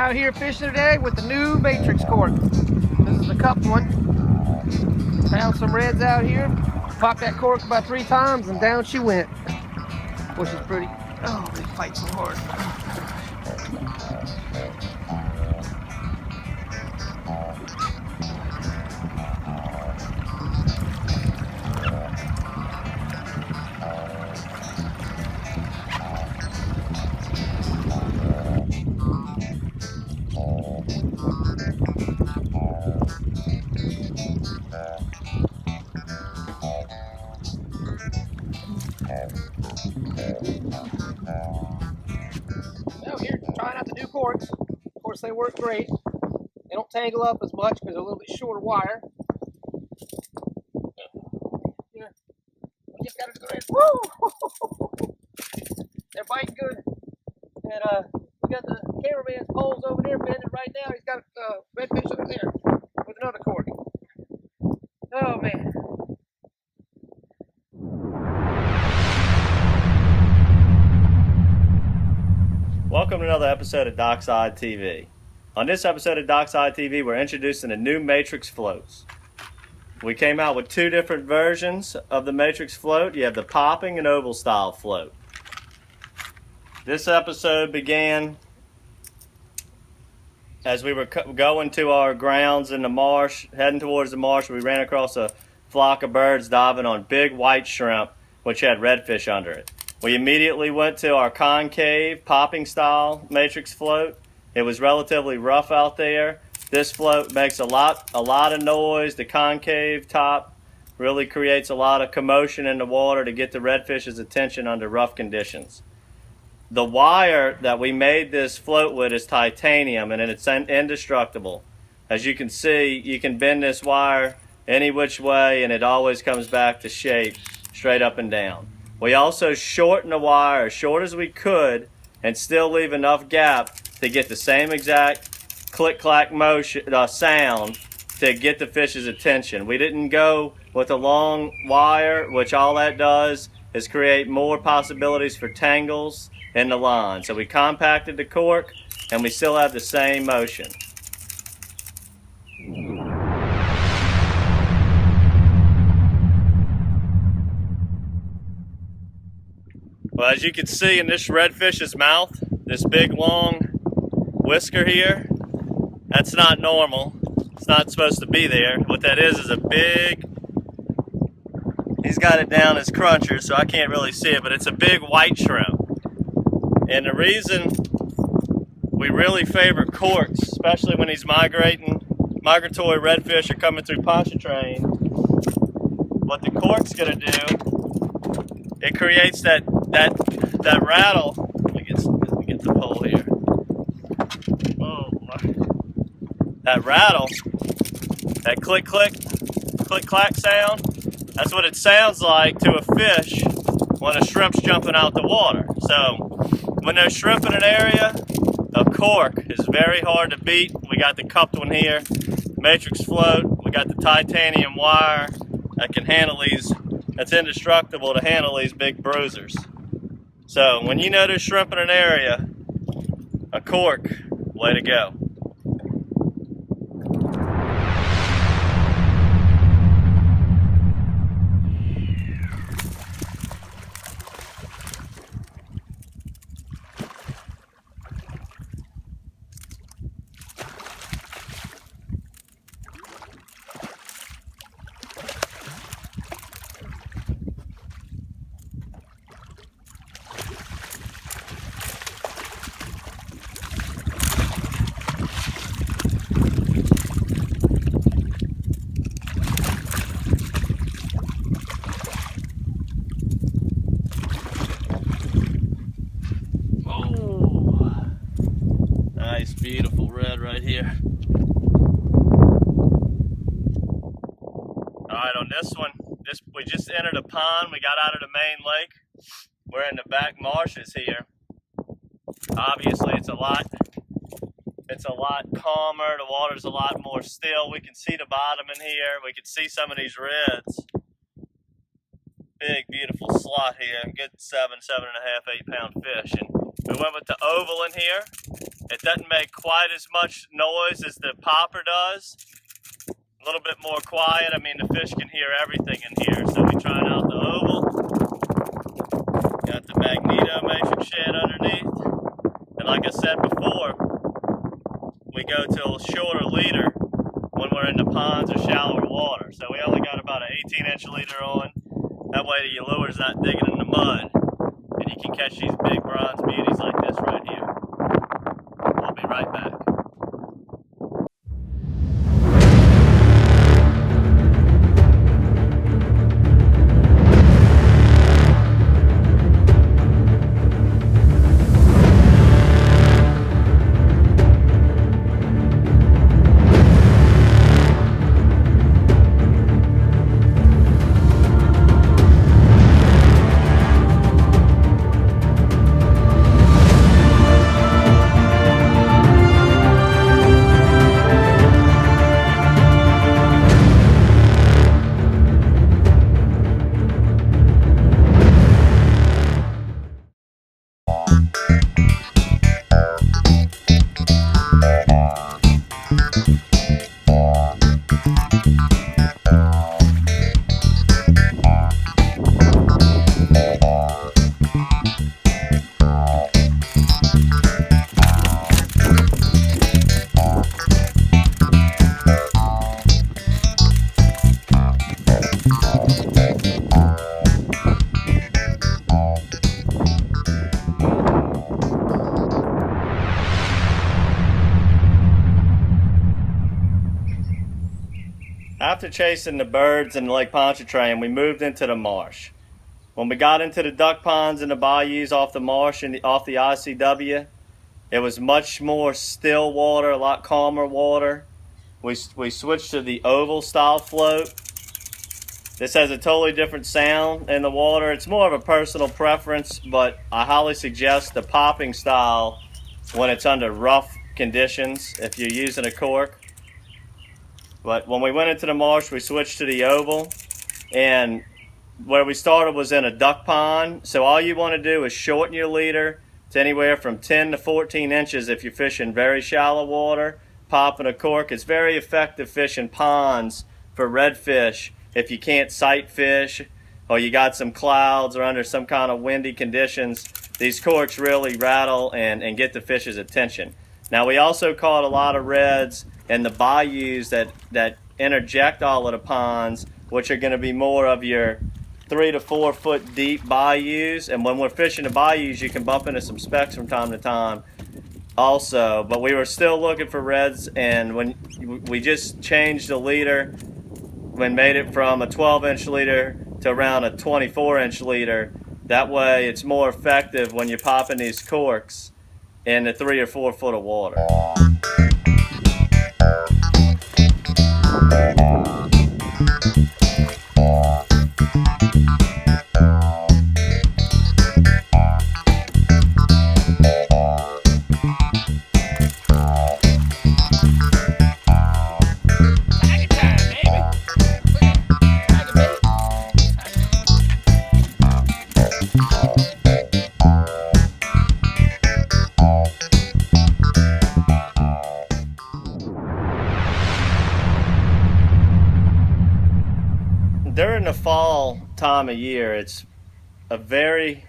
out here fishing today with the new Matrix cork. This is the cup one. Found some reds out here. Popped that cork about 3 times and down she went. Which is pretty. Oh, they fight so hard. Out here, trying not to do corks. Of course, they work great. They don't tangle up as much because they're a little bit shorter wire. Here, we just got to go ahead. Woo! They're biting good. And we got the cameraman's poles over there bending right now. He's got redfish over there with another cork. Oh man. Welcome to another episode of DockSideTV. On this episode of DockSideTV, we're introducing the new Matrix floats. We came out with 2 different versions of the Matrix float. You have the popping and oval style float. This episode began as we were going to our grounds in the marsh, heading towards the marsh. We ran across a flock of birds diving on big white shrimp, which had redfish under it. We immediately went to our concave popping style Matrix float. It was relatively rough out there. This float makes a lot of noise. The concave top really creates a lot of commotion in the water to get the redfish's attention under rough conditions. The wire that we made this float with is titanium, and it's indestructible. As you can see, you can bend this wire any which way and it always comes back to shape, straight up and down. We also shortened the wire as short as we could and still leave enough gap to get the same exact click-clack motion sound to get the fish's attention. We didn't go with a long wire, which all that does is create more possibilities for tangles in the line. So we compacted the cork and we still have the same motion. Well, as you can see in this redfish's mouth, this big long whisker here, that's not normal. It's not supposed to be there. What that is a big, he's got it down as cruncher, so I can't really see it, but it's a big white shrimp. And the reason we really favor corks, especially when he's migratory redfish are coming through Pontchartrain, what the cork's gonna do, it creates that rattle. Let me get the pole here. Oh, that rattle, that click clack sound. That's what it sounds like to a fish when a shrimp's jumping out the water. So when there's shrimp in an area, a cork is very hard to beat. We got the cupped one here, Matrix float. We got the titanium wire that can handle these. That's indestructible to handle these big bruisers. So when you know there's shrimp in an area, a cork, way to go. Nice, beautiful red right here. Alright, on this one, we just entered a pond. We got out of the main lake. We're in the back marshes here. Obviously, it's a lot calmer. The water's a lot more still. We can see the bottom in here. We can see some of these reds. Big, beautiful slot here. Good 7.5, 8 pound fish. And we went with the oval in here. It doesn't make quite as much noise as the popper does. A little bit more quiet. I mean, the fish can hear everything in here. So we tried out the oval. Got the magneto matrix shad underneath. And like I said before, we go to a shorter leader when we're in the ponds or shallower water. So we only got about an 18-inch leader on. That way your lure's not digging in the mud. And you can catch these big bronze beauties like this right here. I'll be right back. After chasing the birds in Lake Pontchartrain, we moved into the marsh. When we got into the duck ponds and the bayous off the marsh and off the ICW, it was much more still water, a lot calmer water. We switched to the oval style float. This has a totally different sound in the water. It's more of a personal preference, but I highly suggest the popping style when it's under rough conditions if you're using a cork. But when we went into the marsh, we switched to the oval, and where we started was in a duck pond. So all you want to do is shorten your leader to anywhere from 10 to 14 inches if you're fishing very shallow water, popping a cork. It's very effective fishing ponds for redfish if you can't sight fish or you got some clouds or under some kind of windy conditions. These corks really rattle and get the fish's attention. Now we also caught a lot of reds in the bayous that interject all of the ponds, which are going to be more of your 3 to 4 foot deep bayous. And when we're fishing the bayous, you can bump into some specks from time to time also. But we were still looking for reds, and when we just changed the leader, when made it from a 12-inch leader to around a 24-inch leader. That way it's more effective when you're popping these corks in the 3 or 4 foot of water. During the fall time of year, it's a very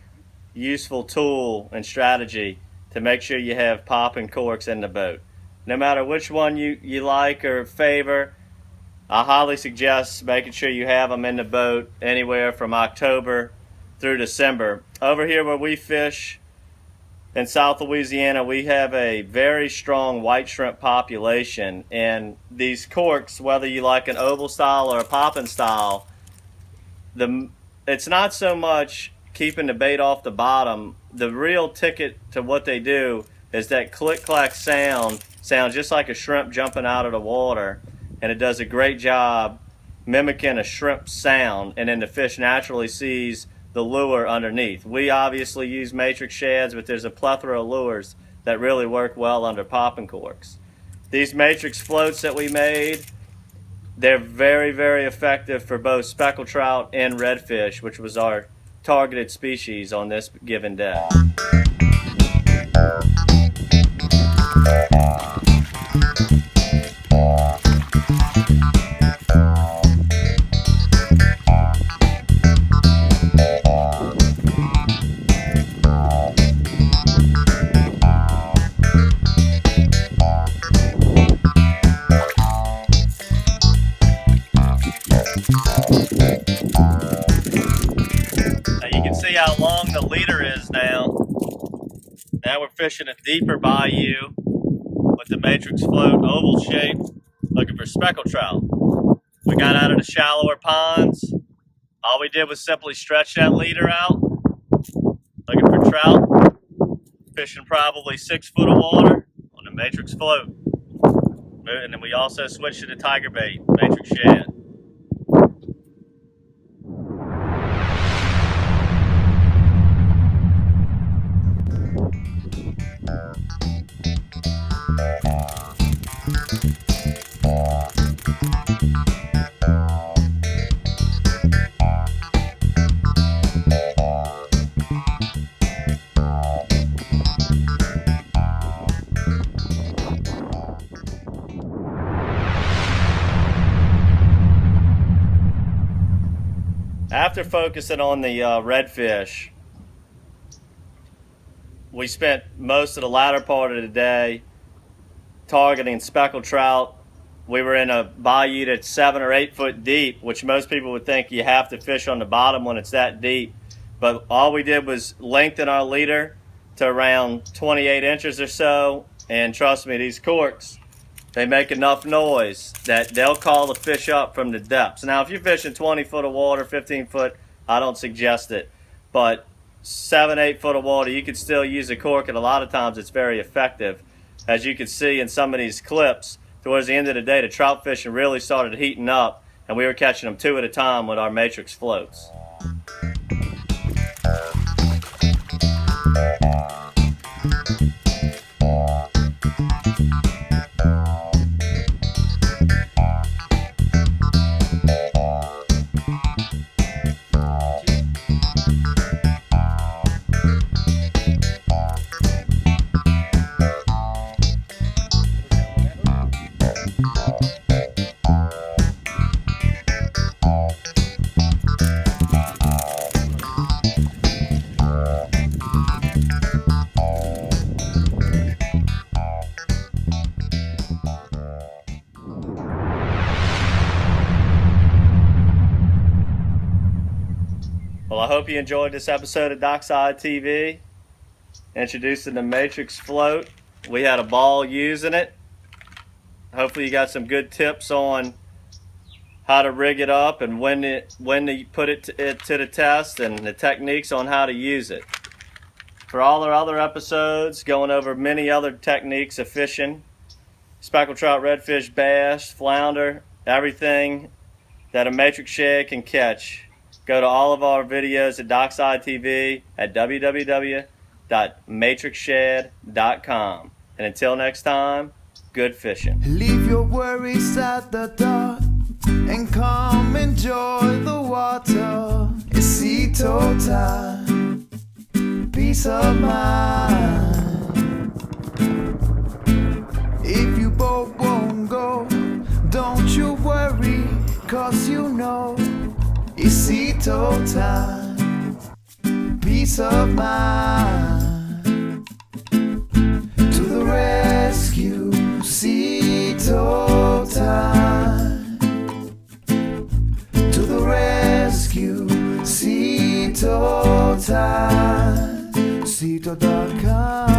useful tool and strategy to make sure you have popping corks in the boat. No matter which one you like or favor, I highly suggest making sure you have them in the boat anywhere from October through December. Over here where we fish in South Louisiana, we have a very strong white shrimp population, and these corks, whether you like an oval style or a popping style, it's not so much keeping the bait off the bottom. The real ticket to what they do is that click-clack sound just like a shrimp jumping out of the water, and it does a great job mimicking a shrimp sound, and then the fish naturally sees the lure underneath. We obviously use matrix shads, but there's a plethora of lures that really work well under popping corks. These matrix floats that we made, they're very, very effective for both speckled trout and redfish, which was our targeted species on this given day. how long the leader is now. Now we're fishing a deeper bayou with the Matrix float, oval shape, looking for speckled trout. We got out of the shallower ponds. All we did was simply stretch that leader out, looking for trout, fishing probably 6 foot of water on the Matrix float. And then we also switched to the tiger bait, Matrix Shad. After focusing on the redfish, we spent most of the latter part of the day targeting speckled trout. We were in a bayou that's 7 or 8 foot deep, which most people would think you have to fish on the bottom when it's that deep. But all we did was lengthen our leader to around 28 inches or so. And trust me, these corks, they make enough noise that they'll call the fish up from the depths. Now, if you're fishing 20 foot of water, 15 foot, I don't suggest it. But 7, 8 foot of water, you could still use a cork, and a lot of times it's very effective. As you can see in some of these clips, towards the end of the day, the trout fishing really started heating up, and we were catching them 2 at a time with our Matrix floats. Well, I hope you enjoyed this episode of DockSideTV, introducing the Matrix float. We had a ball using it. Hopefully you got some good tips on how to rig it up and when to put it to the test, and the techniques on how to use it. For all our other episodes, going over many other techniques of fishing, speckled trout, redfish, bass, flounder, everything that a Matrix Shad can catch, go to all of our videos at DockSideTV at www.matrixshad.com. And until next time, good fishing. Leave your worries at the door and come enjoy the water. It's Ito time, peace of mind. If you both won't go, don't you worry, cause you know it's Ito time, peace of mind. To the rescue, Ito time. To the rescue, Ito time. Ito.com.